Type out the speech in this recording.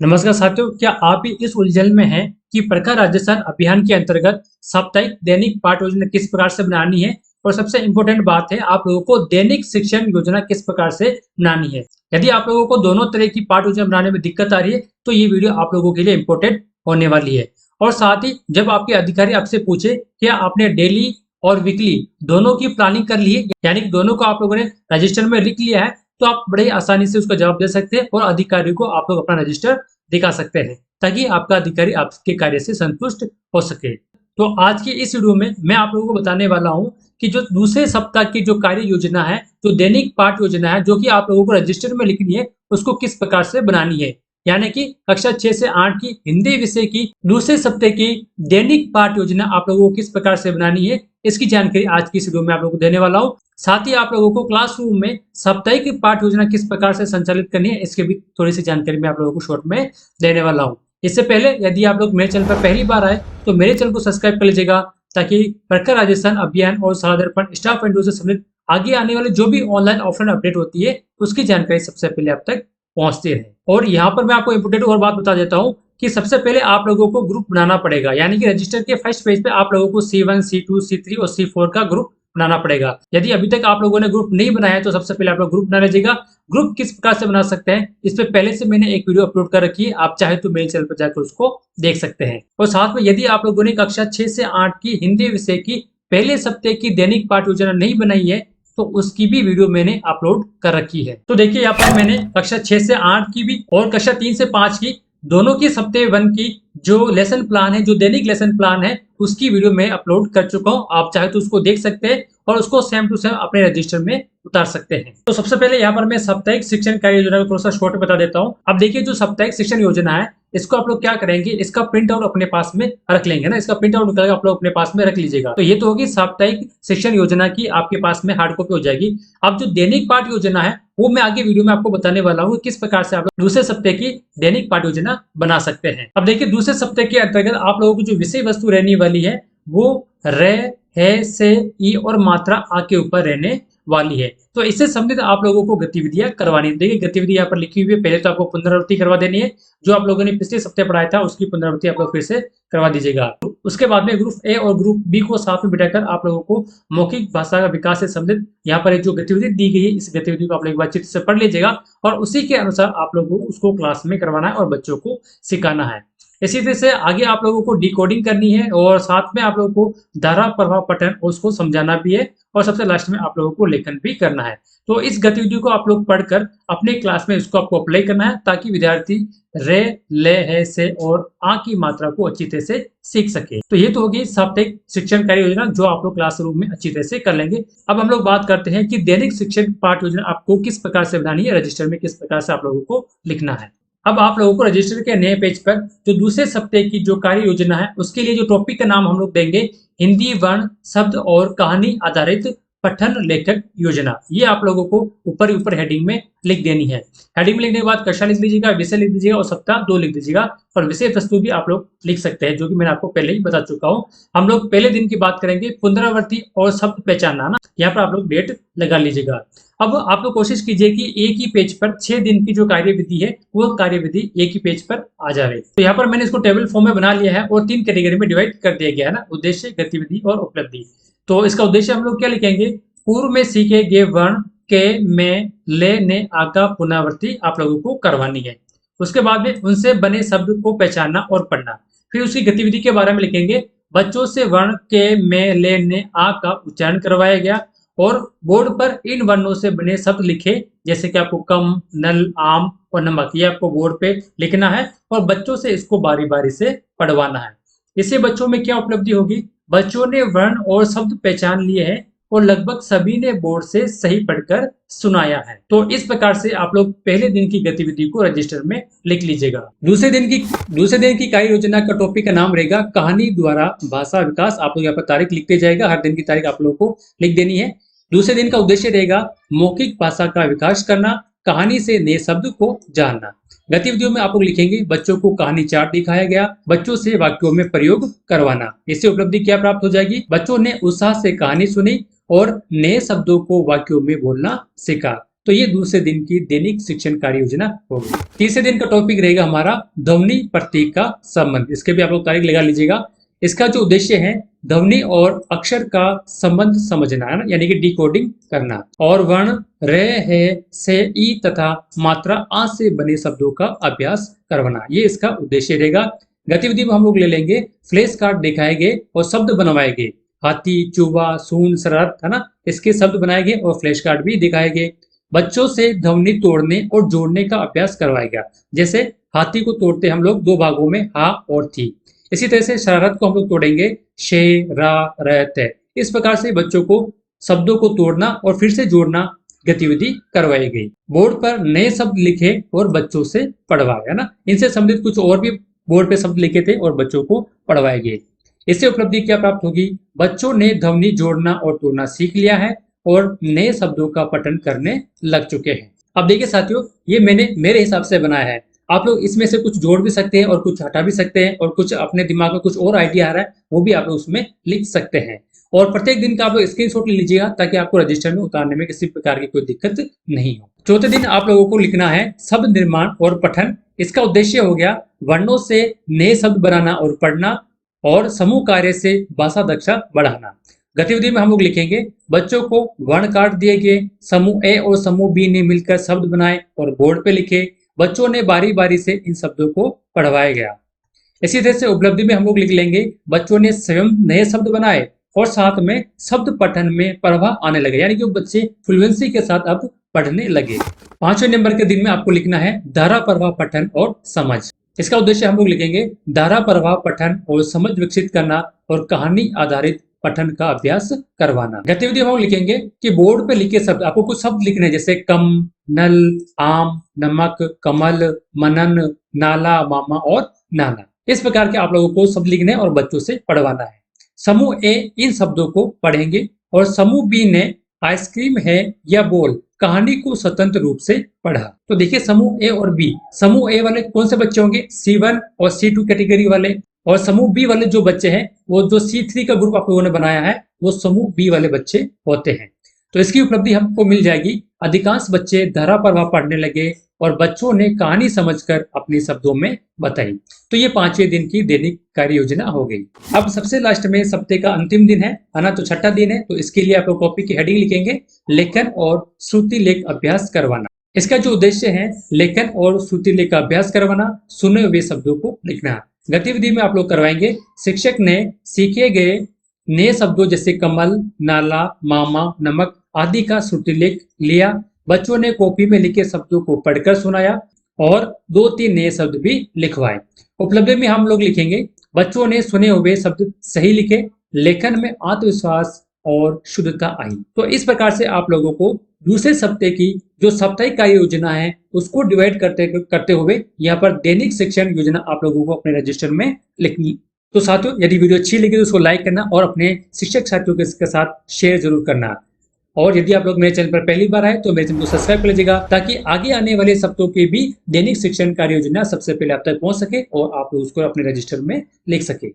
नमस्कार साथियों, क्या आप भी इस उलझन में हैं कि प्रखर राजस्थान अभियान के अंतर्गत साप्ताहिक दैनिक पाठ योजना किस प्रकार से बनानी है और सबसे इम्पोर्टेंट बात है आप लोगों को दैनिक शिक्षण योजना किस प्रकार से बनानी है। यदि आप लोगों को दोनों तरह की पाठ योजना बनाने में दिक्कत आ रही है तो ये वीडियो आप लोगों के लिए इम्पोर्टेंट होने वाली है। और साथ ही जब आपके अधिकारी आपसे पूछे क्या आपने डेली और वीकली दोनों की प्लानिंग कर ली है, यानी कि दोनों को आप लोगों ने रजिस्टर में लिख लिया है, तो आप बड़े आसानी से उसका जवाब दे सकते हैं और अधिकारी को आप लोग अपना रजिस्टर दिखा सकते हैं ताकि आपका अधिकारी आपके कार्य से संतुष्ट हो सके। तो आज की इस वीडियो में मैं आप लोगों को बताने वाला हूं कि जो दूसरे सप्ताह की जो कार्य योजना है, जो दैनिक पाठ योजना है, जो कि आप लोगों को रजिस्टर में लिखनी है, उसको किस प्रकार से बनानी है। यानी कि कक्षा 6 से 8 की हिंदी विषय की दूसरे सप्ताह की दैनिक पाठ योजना आप लोगों को किस प्रकार से बनानी है, इसकी जानकारी आज की इस वीडियो में आप लोगों को देने वाला हूं। साथ ही आप लोगों को क्लासरूम में साप्ताहिक पाठ योजना किस प्रकार से संचालित करनी है, इसके भी थोड़ी सी जानकारी मैं आप लोगों को शॉर्ट में देने वाला हूं। इससे पहले यदि आप लोग मेरे चैनल पर पहली बार आए तो मेरे चैनल को सब्सक्राइब कर लीजिएगा ताकि प्रखर राजस्थान अभियान और साला दर्पण स्टाफ एंड से संबंधित आगे आने वाले जो भी ऑनलाइन ऑफलाइन अपडेट होती है उसकी जानकारी सबसे पहले आप तक पहुंचती रहे। और यहाँ पर मैं आपको इंपोर्टेंट और बात बता देता हूँ कि सबसे पहले आप लोगों को ग्रुप बनाना पड़ेगा, यानी कि रजिस्टर के फर्स्ट पेज पे आप लोगों को C1, C2, C3 और C4 का ग्रुप बनाना पड़ेगा। यदि अभी तक आप लोगों ने ग्रुप नहीं बनाया है तो सबसे पहले आप लोग ग्रुप बना लीजिएगा। ग्रुप किस प्रकार से बना सकते हैं इस पे पहले से मैंने एक वीडियो अपलोड कर रखी है, आप चाहे तो मेरे चैनल पर जाकर उसको देख सकते हैं। और साथ में यदि आप लोगों ने कक्षा 6 से 8 की हिंदी विषय की पहले सप्ताह की दैनिक पाठ योजना नहीं बनाई है तो उसकी भी वीडियो मैंने अपलोड कर रखी है। तो देखिए यहाँ पर मैंने कक्षा 6 से 8 की भी और कक्षा 3 से 5 की दोनों की सप्ताह 1 की जो लेसन प्लान है, जो दैनिक लेसन प्लान है, उसकी वीडियो मैं अपलोड कर चुका हूं। आप चाहे तो उसको देख सकते हैं और उसको सेम टू सेम अपने रजिस्टर में उतार सकते हैं। तो सबसे पहले यहाँ पर मैं साप्ताहिक शिक्षण कार्य योजना को थोड़ा सा शॉर्ट बता देता हूँ। अब देखिए जो साप्ताहिक शिक्षण योजना है इसको आप लोग क्या करेंगे, इसका प्रिंट आउट अपने पास में रख लेंगे ना, इसका प्रिंट आउट निकाल आप लोग अपने पास में रख लीजिएगा। तो ये तो होगी साप्ताहिक शिक्षण योजना की आपके पास में हार्ड कॉपी हो जाएगी। अब जो दैनिक पाठ योजना है वो मैं आगे वीडियो में आपको बताने वाला हूँ किस प्रकार से आप लोग दूसरे सप्ताह की दैनिक पाठ योजना बना सकते हैं। अब देखिए दूसरे सप्ताह के अंतर्गत आप लोगों की जो विषय वस्तु रहने वाली है वो रे, है, से, ई और मात्रा आ के ऊपर रहने वाली है। तो इससे संबंधित आप लोगों को गतिविधियां करवानी है। देखिए गतिविधि यहाँ पर लिखी हुई है, पहले तो आपको पुनरावृत्ति करवा देनी है, जो आप लोगों ने पिछले सप्ताह पढ़ाया था उसकी पुनरावृत्ति आप लोग फिर से करवा दीजिएगा। उसके बाद में ग्रुप ए और ग्रुप बी को साथ में बिठाकर आप लोगों को मौखिक भाषा का विकास से संबंधित यहाँ पर जो गतिविधि दी गई है इस गतिविधि को आप लोग एक बार चित्र से पढ़ लीजिएगा और उसी के अनुसार आप लोगों को उसको क्लास में करवाना है और बच्चों को सिखाना है। इसी तरह से आगे आप लोगों को डिकोडिंग करनी है और साथ में आप लोगों को धारा प्रभाव पठन उसको समझाना भी है और सबसे लास्ट में आप लोगों को लेखन भी करना है। तो इस गतिविधि को आप लोग पढ़कर अपने क्लास में इसको आपको अप्लाई करना है ताकि विद्यार्थी रे, ले, है, से और आ की मात्रा को अच्छी तरह से सीख सके। तो ये तो होगी साप्ताहिक शिक्षण कार्य योजना जो आप लोग क्लासरूम में अच्छी तरह से कर लेंगे। अब हम लोग बात करते हैं कि दैनिक शिक्षण पाठ योजना आपको किस प्रकार से बनानी है, रजिस्टर में किस प्रकार से आप लोगों को लिखना है। अब आप लोगों को रजिस्टर के नए पेज पर जो दूसरे सप्ताह की जो कार्य योजना है उसके लिए जो टॉपिक का नाम हम लोग देंगे हिंदी वर्ण शब्द और कहानी आधारित पठन लेखक योजना, ये आप लोगों को ऊपर ही ऊपर हेडिंग में लिख देनी है। हेडिंग में लिखने के बाद कक्षा लिख दीजिएगा, विषय लिख दीजिएगा और सप्ताह 2 लिख दीजिएगा और विषय वस्तु भी आप लोग लिख सकते हैं जो कि मैंने आपको पहले ही बता चुका हूँ। हम लोग पहले दिन की बात करेंगे पुनरावृत्ति और शब्द पहचानना ना, यहाँ पर आप लोग डेट लगा लीजिएगा। अब आप लोग कोशिश कीजिए कि एक ही पेज पर 6 दिन की जो कार्यविधि है वो कार्यविधि एक ही पेज पर आ जाए। तो यहाँ पर मैंने इसको टेबल फॉर्म में बना लिया है और 3 कैटेगरी में डिवाइड कर दिया गया है ना, उद्देश्य, गतिविधि और उपलब्धि। तो इसका उद्देश्य हम लोग क्या लिखेंगे, पूर्व में सीखे गए वर्ण के, में, ले, ने, आ का पुनरावृत्ति आप लोगों को करवानी है। उसके बाद में उनसे बने शब्द को पहचानना और पढ़ना। फिर उसकी गतिविधि के बारे में लिखेंगे, बच्चों से वर्ण के, में, ले, ने, आ का उच्चारण करवाया गया और बोर्ड पर इन वर्णों से बने शब्द लिखे, जैसे कि आपको कम, नल, आम और नमक, ये आपको बोर्ड पे लिखना है और बच्चों से इसको बारी बारी से पढ़वाना है। इससे बच्चों में क्या उपलब्धि होगी, बच्चों ने वर्ण और शब्द पहचान लिए हैं और लगभग सभी ने बोर्ड से सही पढ़कर सुनाया है। तो इस प्रकार से आप लोग पहले दिन की गतिविधि को रजिस्टर में लिख लीजिएगा। दूसरे दिन की कार्य योजना का टॉपिक का नाम रहेगा कहानी द्वारा भाषा विकास। आप लोग यहाँ पर तारीख लिखते जाएगा, हर दिन की तारीख आप लोगों को लिख देनी है। दूसरे दिन का उद्देश्य रहेगा मौखिक भाषा का विकास करना, कहानी से नए शब्द को जानना। गतिविधियों में आप लोग लिखेंगे, बच्चों को कहानी चार्ट दिखाया गया, बच्चों से वाक्यों में प्रयोग करवाना। इससे उपलब्धि क्या प्राप्त हो जाएगी, बच्चों ने उत्साह से कहानी सुनी और नए शब्दों को वाक्यों में बोलना सीखा। तो ये दूसरे दिन की दैनिक शिक्षण कार्य योजना होगी। तीसरे दिन का टॉपिक रहेगा हमारा ध्वनि प्रतीक का संबंध। इसके भी आप लोग तारीख लगा लीजिएगा। इसका जो उद्देश्य है ध्वनि और अक्षर का संबंध समझना है ना, यानी कि डिकोडिंग करना, और वर्ण र है से ई तथा मात्रा आ से बने शब्दों का अभ्यास करवाना, ये इसका उद्देश्य रहेगा। गतिविधि में हम लोग ले लेंगे फ्लैश कार्ड दिखाए गए और शब्द बनवाए गए। हाथी, चूहा, सून, शरत, है ना, इसके शब्द बनाए गए और फ्लैश कार्ड भी दिखाए गए। बच्चों से ध्वनि तोड़ने और जोड़ने का अभ्यास करवाया गया। जैसे हाथी को तोड़ते हम लोग दो भागों में, हा और थी। इसी तरह से शरारत को हम लोग तोड़ेंगे शे, रा, र, त। इस प्रकार से बच्चों को शब्दों को तोड़ना और फिर से जोड़ना गतिविधि करवाई गई। बोर्ड पर नए शब्द लिखे और बच्चों से पढ़वाए, है ना। इनसे संबंधित कुछ और भी बोर्ड पे शब्द लिखे थे और बच्चों को पढ़वाए गए। इससे उपलब्धि क्या प्राप्त होगी? बच्चों ने ध्वनि जोड़ना और तोड़ना सीख लिया है और नए शब्दों का पठन करने लग चुके हैं। अब देखिए साथियों, ये मैंने मेरे हिसाब से बनाया है। आप लोग इसमें से कुछ जोड़ भी सकते हैं और कुछ हटा भी सकते हैं, और कुछ अपने दिमाग में कुछ और आइडिया आ रहा है वो भी आप लोग उसमें लिख सकते हैं। और प्रत्येक दिन का आप लोग स्क्रीनशॉट ले लीजिएगा ताकि आपको रजिस्टर में उतारने में किसी प्रकार की कोई दिक्कत नहीं हो। चौथे दिन आप लोगों को लिखना है शब्द निर्माण और पठन। इसका उद्देश्य हो गया वर्णों से नए शब्द बनाना और पढ़ना, और समूह कार्य से भाषा दक्षता बढ़ाना। गतिविधि में हम लोग लिखेंगे बच्चों को वर्ण कार्ड दिए गए, समूह ए और समूह बी ने मिलकर शब्द बनाए और बोर्ड पे लिखे। बच्चों ने बारी बारी से इन शब्दों को पढ़वाया गया। इसी तरह से उपलब्धि में हम लोग लिख लेंगे बच्चों ने स्वयं नए शब्द बनाए और साथ में शब्द पठन में प्रवाह आने लगे, यानी कि बच्चे फ्लुएंसी के साथ अब पढ़ने लगे। पांचवें नंबर के दिन में आपको लिखना है धारा प्रवाह पठन और समझ। इसका उद्देश्य हम लोग लिखेंगे धारा प्रवाह पठन और समझ विकसित करना और कहानी आधारित पठन का अभ्यास करवाना। गतिविधि हम लोग लिखेंगे कि बोर्ड पे लिखे शब्द, आपको कुछ शब्द लिखने हैं जैसे कम, नल, आम, नमक, कमल, मनन, नाला, मामा और नाना। इस प्रकार के आप लोगों को शब्द लिखने और बच्चों से पढ़वाना है। समूह ए इन शब्दों को पढ़ेंगे और समूह बी ने आइसक्रीम है या बोल कहानी को स्वतंत्र रूप से पढ़ा। तो देखिए समूह ए और बी, समूह ए वाले कौन से बच्चे होंगे? C1 और C2 कैटेगरी वाले, और समूह बी वाले जो बच्चे हैं वो जो C3 का ग्रुप आप लोगों ने बनाया है वो समूह बी वाले बच्चे होते हैं। तो इसकी उपलब्धि हमको मिल जाएगी। अधिकांश बच्चे धारा प्रवाह पढ़ने लगे और बच्चों ने कहानी समझकर अपने शब्दों में बताई। तो ये पांचवें दिन की दैनिक कार्य योजना हो गई। अब सबसे लास्ट में सप्ताह का अंतिम दिन है ना, तो छठा दिन है। तो इसके लिए आप लोग टॉपिक की हेडिंग लिखेंगे लेखन और श्रुति लेख अभ्यास करवाना। इसका जो उद्देश्य है लेखन और श्रुति लेख का अभ्यास करवाना, सुने हुए शब्दों को लिखना। गतिविधि में आप लोग करवाएंगे शिक्षक ने सीखे गए नए शब्दों जैसे कमल, नाला, मामा, नमक आदि का श्रुति लेख लिया। बच्चों ने कॉपी में लिखे शब्दों को पढ़कर सुनाया और 2-3 नए शब्द भी लिखवाए। उपलब्धि में हम लोग लिखेंगे बच्चों ने सुने हुए शब्द सही लिखे, लेखन में आत्मविश्वास और शुद्धता आई। तो इस प्रकार से आप लोगों को दूसरे सप्ताह की जो साप्ताहिक कार्य योजना है उसको डिवाइड करते हुए यहाँ पर दैनिक शिक्षण योजना आप लोगों को अपने रजिस्टर में लिखनी। तो साथियों, यदि वीडियो अच्छी लगी तो उसको लाइक करना और अपने शिक्षक साथियों के साथ शेयर जरूर करना। और यदि आप लोग मेरे चैनल पर पहली बार आए तो मेरे चैनल को सब्सक्राइब कर लीजिएगा ताकि आगे आने वाले सप्ताहों के भी दैनिक शिक्षण कार्य योजना सबसे पहले आप तक पहुंच सके और आप उसको अपने रजिस्टर में लिख सके।